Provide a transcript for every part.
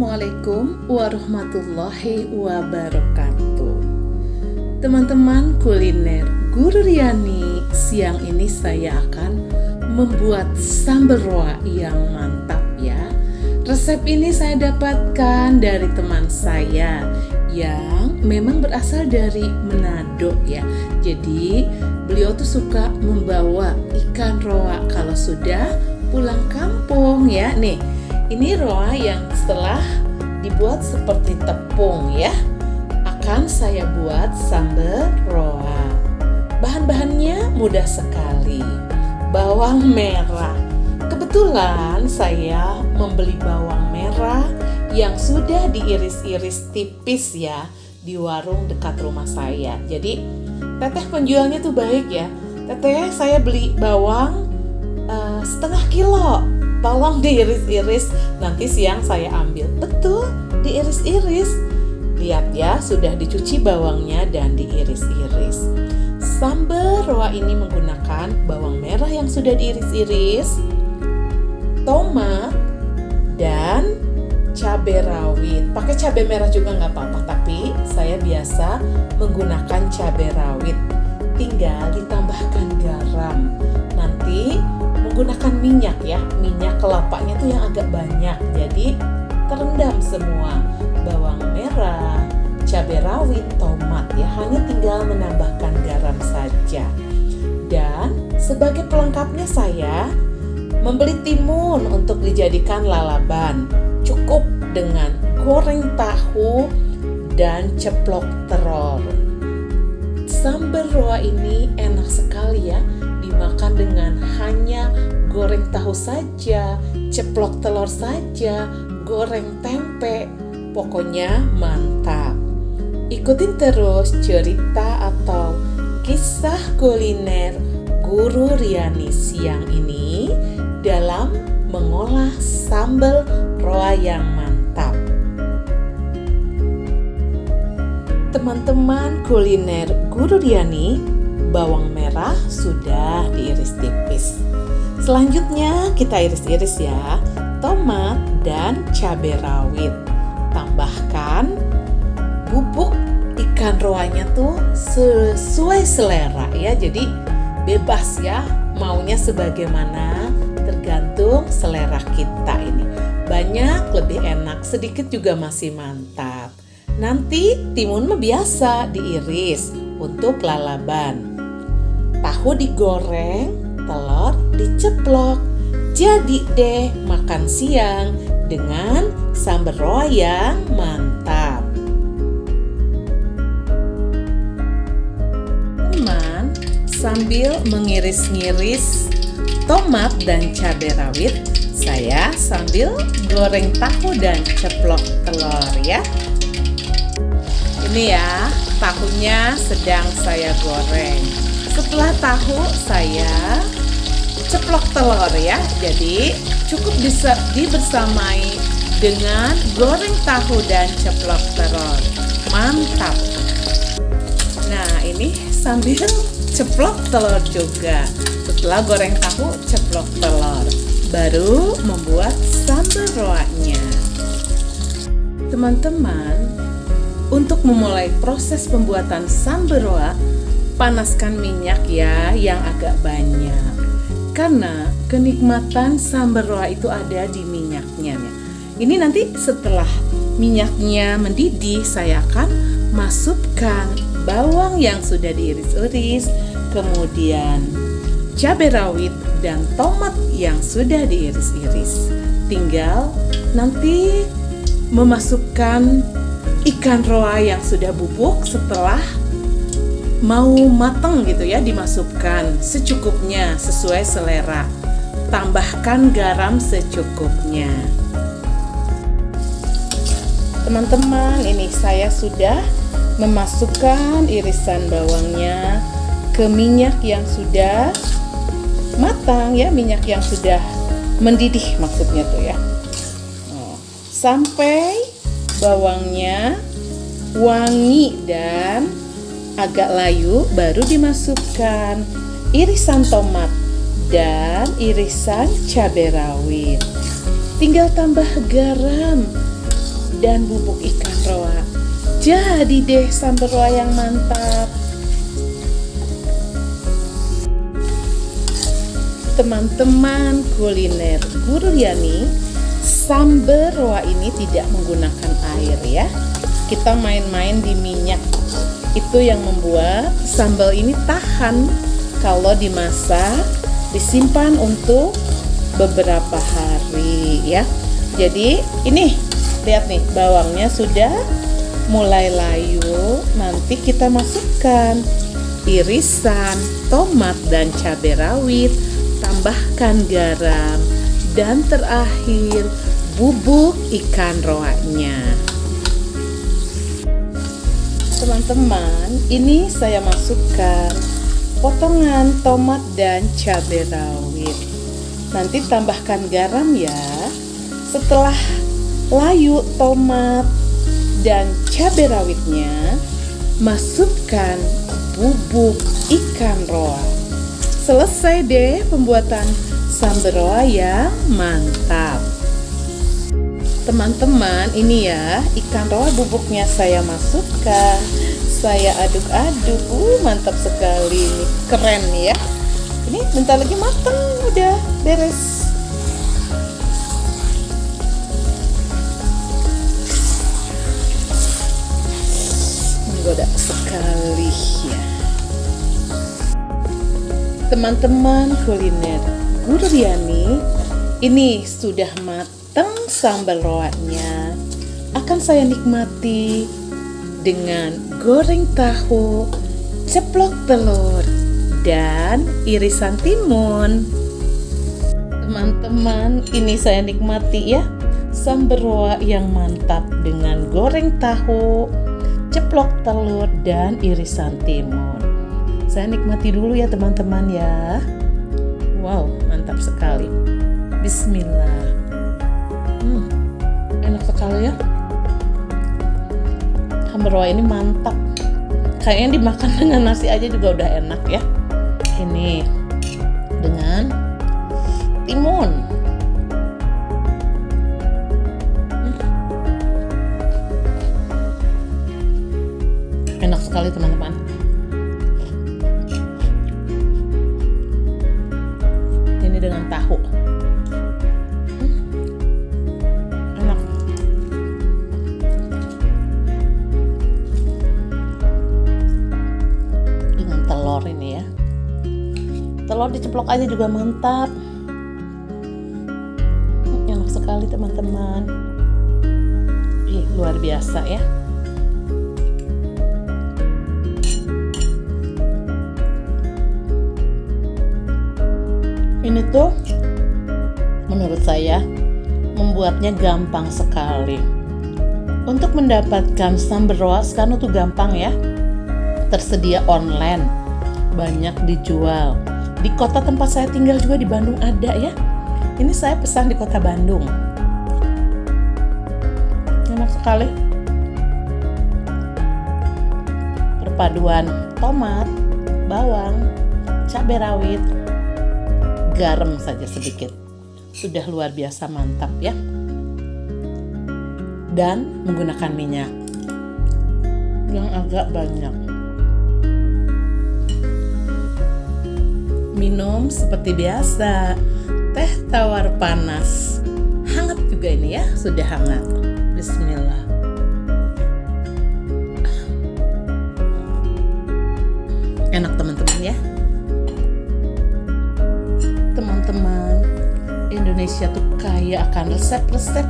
Assalamualaikum warahmatullahi wabarakatuh. Teman-teman kuliner Guru Riani, siang ini saya akan membuat sambal roa yang mantap ya. Resep ini saya dapatkan dari teman saya yang memang berasal dari Manado ya. Jadi beliau tuh suka membawa ikan roa kalau sudah pulang kampung ya. Nih, ini roa yang setelah dibuat seperti tepung ya, akan saya buat sambal roa. Bahan-bahannya mudah sekali. Bawang merah. Kebetulan saya membeli bawang merah yang sudah diiris-iris tipis ya di warung dekat rumah saya. Jadi teteh penjualnya tuh baik ya. Teteh, saya beli bawang setengah kilo. Tolong diiris-iris, nanti siang saya ambil. Betul, diiris-iris. Lihat ya, sudah dicuci bawangnya dan diiris-iris. Sambal roa ini menggunakan bawang merah yang sudah diiris-iris, tomat, dan cabai rawit. Pakai cabai merah juga nggak apa-apa, tapi saya biasa menggunakan cabai rawit. Tinggal ditambahkan garam. Nanti menggunakan minyak ya, minyak kelapanya tuh yang agak banyak, jadi terendam semua bawang merah, cabai rawit, tomat ya, hanya tinggal menambahkan garam saja. Dan sebagai pelengkapnya saya membeli timun untuk dijadikan lalaban. Cukup dengan goreng tahu dan ceplok telur. Sambal roa ini enak sekali ya, dimakan dengan hanya goreng tahu saja, ceplok telur saja, goreng tempe. Pokoknya mantap. Ikutin terus cerita atau kisah kuliner Guru Riani siang ini dalam mengolah sambal roa yang mantap. Teman-teman kuliner Guru Riani, bawang merah sudah diiris tipis. Selanjutnya kita iris-iris ya, tomat dan cabai rawit. Tambahkan bubuk ikan roanya tuh sesuai selera ya. Jadi bebas ya, maunya sebagaimana, tergantung selera kita ini. Banyak lebih enak, sedikit juga masih mantap. Nanti timun mah biasa diiris untuk lalaban. Tahu digoreng, telur diceplok. Jadi deh makan siang dengan sambal roa yang mantap. Teman, sambil mengiris-ngiris tomat dan cabai rawit, saya sambil goreng tahu dan ceplok telur ya. Ini ya, tahunya sedang saya goreng. Setelah tahu saya ceplok telur ya. Jadi cukup bisa dibersamai dengan goreng tahu dan ceplok telur. Mantap. Nah, ini sambil ceplok telur juga. Setelah goreng tahu, ceplok telur, baru membuat sambal roanya. Teman-teman, untuk memulai proses pembuatan sambal roa, panaskan minyak ya yang agak banyak. Karena kenikmatan sambal roa itu ada di minyaknya. Ini nanti setelah minyaknya mendidih, saya akan masukkan bawang yang sudah diiris-iris, kemudian cabai rawit dan tomat yang sudah diiris-iris. Tinggal nanti memasukkan ikan roa yang sudah bubuk. Setelah mau matang gitu ya, dimasukkan secukupnya sesuai selera. Tambahkan garam secukupnya. Teman-teman, ini saya sudah memasukkan irisan bawangnya ke minyak yang sudah matang ya, minyak yang sudah mendidih maksudnya tuh ya. Sampai bawangnya wangi dan agak layu, baru dimasukkan irisan tomat dan irisan cabai rawit. Tinggal tambah garam dan bubuk ikan roa. Jadi deh sambal roa yang mantap. Teman-teman kuliner Guru Riani, sambal roa ini tidak menggunakan air ya. Kita main-main di minyak. Itu yang membuat sambal ini tahan kalau dimasak, disimpan untuk beberapa hari ya. Jadi ini lihat nih, bawangnya sudah mulai layu. Nanti kita masukkan irisan tomat dan cabai rawit, tambahkan garam, dan terakhir bubuk ikan roanya. Teman-teman, ini saya masukkan potongan tomat dan cabai rawit. Nanti tambahkan garam ya. Setelah layu tomat dan cabai rawitnya, masukkan bubuk ikan roa. Selesai deh pembuatan sambal roa yang mantap. Teman-teman, ini ya ikan roa bubuknya saya masukkan. Saya aduk-aduk. Mantap sekali. Keren ya. Ini bentar lagi matang, udah beres. Menggoda sekali ya. Teman-teman kuliner Guru Riani, ini sudah matang sambal roanya. Akan saya nikmati dengan goreng tahu, ceplok telur, dan irisan timun. Teman-teman, ini saya nikmati ya sambal roa yang mantap dengan goreng tahu, ceplok telur, dan irisan timun. Saya nikmati dulu ya teman-teman ya. Wow, mantap sekali. Bismillah. Enak sekali ya. Sambal roa ini mantap. Kayaknya dimakan dengan nasi aja juga udah enak ya. Ini dengan timun. Enak sekali teman-teman. Ini dengan tahu. Enak. Dengan telur ini ya. Telur diceplok aja juga mantap. Enak sekali teman-teman. Luar biasa ya. Ini tuh menurut saya membuatnya gampang sekali. Untuk mendapatkan sambal roa sekarang tuh gampang ya. Tersedia online, banyak dijual. Di kota tempat saya tinggal juga di Bandung ada ya. Ini saya pesan di kota Bandung. Enak sekali. Perpaduan tomat, bawang, cabai rawit, garam saja sedikit. Sudah luar biasa mantap ya. Dan menggunakan minyak yang agak banyak. Minum seperti biasa, teh tawar panas. Hangat juga ini ya, sudah hangat. Bismillah. Enak teman-teman ya. Teman-teman, Indonesia tuh kaya akan resep-resep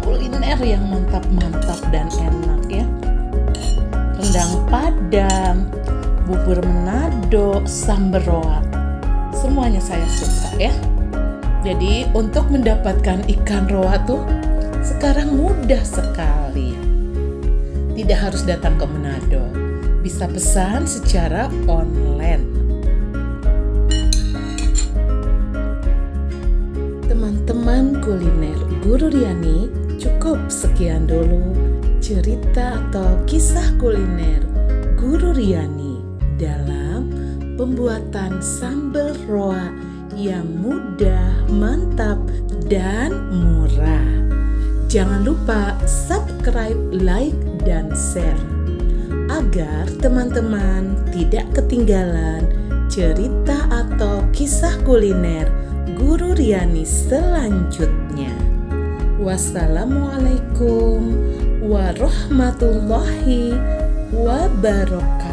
kuliner yang mantap-mantap dan enak ya. Rendang Padang, bubur Manado, sambal roa. Semuanya saya suka ya. Jadi untuk mendapatkan ikan roa tuh sekarang mudah sekali. Tidak harus datang ke Manado. Bisa pesan secara online. Teman-teman kuliner Guru Riani, cukup sekian dulu cerita atau kisah kuliner Guru Riani dalam pembuatan sambal roa yang mudah, mantap, dan murah. jangan lupa subscribe, like, dan share agar teman-teman tidak ketinggalan cerita atau kisah kuliner Guru Riani selanjutnya. Wassalamualaikum warahmatullahi wabarakatuh.